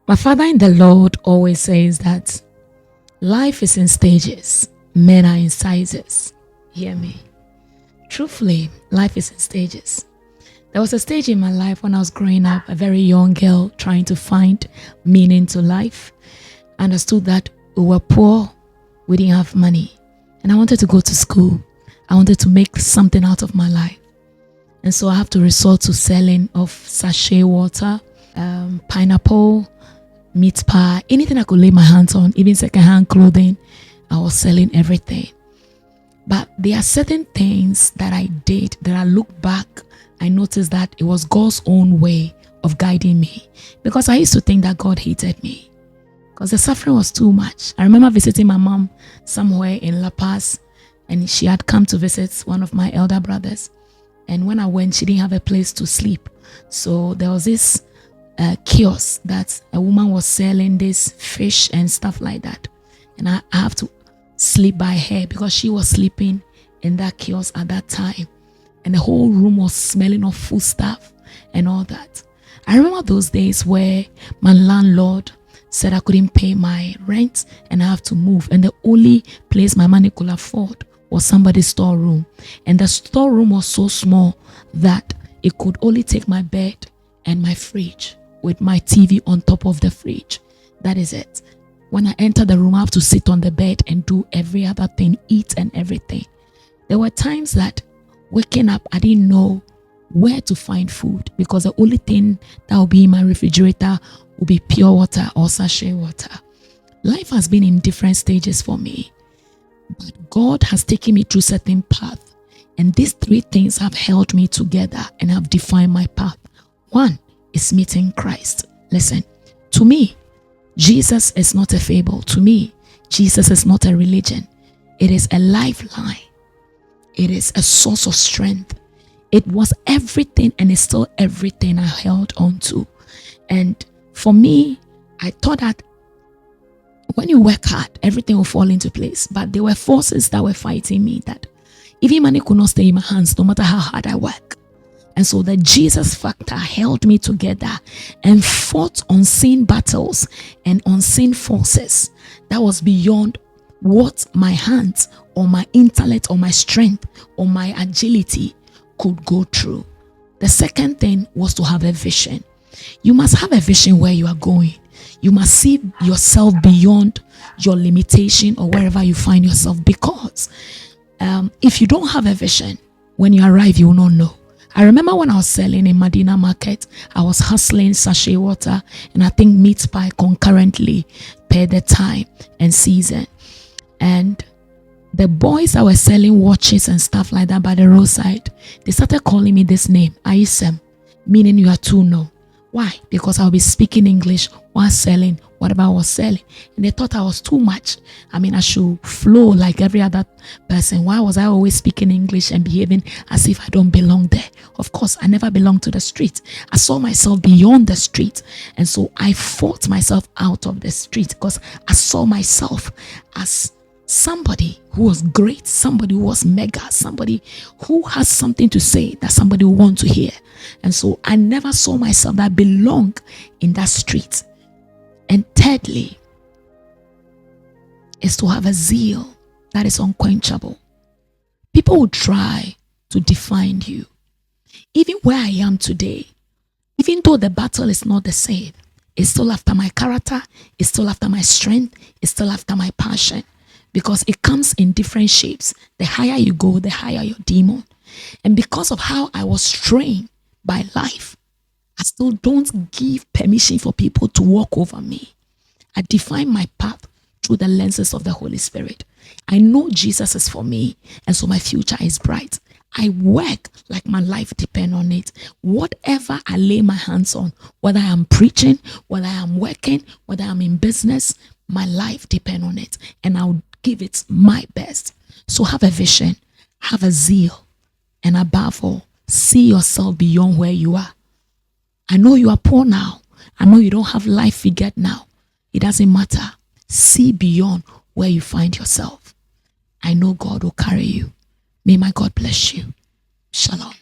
My father in the Lord always says that life is in stages, men are in sizes. Hear me. Truthfully, life is in stages. There was a stage in my life when I was growing up, a very young girl trying to find meaning to life. I understood that we were poor, we didn't have money, and I wanted to go to school. I wanted to make something out of my life. And so I have to resort to selling of sachet water, pineapple, meat pie, anything I could lay my hands on, even secondhand clothing. I was selling everything. But there are certain things that I did that I look back, I noticed that it was God's own way of guiding me. Because I used to think that God hated me because the suffering was too much. I remember visiting my mom somewhere in La Paz, and she had come to visit one of my elder brothers. And when I went, she didn't have a place to sleep. So there was this kiosk that a woman was selling this fish and stuff like that. And I have to sleep by her because she was sleeping in that kiosk at that time. And the whole room was smelling of food stuff and all that. I remember those days where my landlord said I couldn't pay my rent and I have to move. And the only place my money could afford was somebody's storeroom. And the storeroom was so small that it could only take my bed and my fridge with my TV on top of the fridge. That is it. When I enter the room, I have to sit on the bed and do every other thing, eat and everything. There were times that waking up, I didn't know where to find food because the only thing that will be in my refrigerator will be pure water or sachet water. Life has been in different stages for me, but God has taken me through certain paths, and these three things have held me together and have defined my path. One is meeting Christ. Listen, to me, Jesus is not a fable. To me, Jesus is not a religion. It is a lifeline. It is a source of strength. It was everything and it's still everything I held on to. And for me, I thought that when you work hard, everything will fall into place. But there were forces that were fighting me that even money could not stay in my hands no matter how hard I work. And so the Jesus factor held me together and fought unseen battles and unseen forces that was beyond what my hands or my intellect or my strength or my agility could go through. The second thing was to have a vision. You must have a vision where you are going. You must see yourself beyond your limitation or wherever you find yourself, because if you don't have a vision, when you arrive, you will not know. I remember when I was selling in Medina Market, I was hustling sachet water and I think meat pie concurrently per the time and season. And the boys that were selling watches and stuff like that by the roadside, they started calling me this name, Aisem, meaning you are too no. Why? Because I'll be speaking English while selling whatever I was selling. And they thought I was too much. I mean, I should flow like every other person. Why was I always speaking English and behaving as if I don't belong there? Of course, I never belonged to the street. I saw myself beyond the street. And so I fought myself out of the street because I saw myself as somebody who was great, somebody who was mega, somebody who has something to say that somebody will want to hear. And so I never saw myself that belong in that street. And thirdly, is to have a zeal that is unquenchable. People will try to define you. Even where I am today, even though the battle is not the same, it's still after my character, it's still after my strength, it's still after my passion. Because it comes in different shapes. The higher you go, the higher your demon. And because of how I was trained by life, I still don't give permission for people to walk over me. I define my path through the lenses of the Holy Spirit. I know Jesus is for me, and so my future is bright. I work like my life depends on it. Whatever I lay my hands on, whether I am preaching, whether I am working, whether I'm in business, my life depends on it. And I'll give it my best. So have a vision, have a zeal, and above all, see yourself beyond where you are. I know you are poor now. I know you don't have life figured now. It doesn't matter. See beyond where you find yourself. I know God will carry you. May my God bless you. Shalom.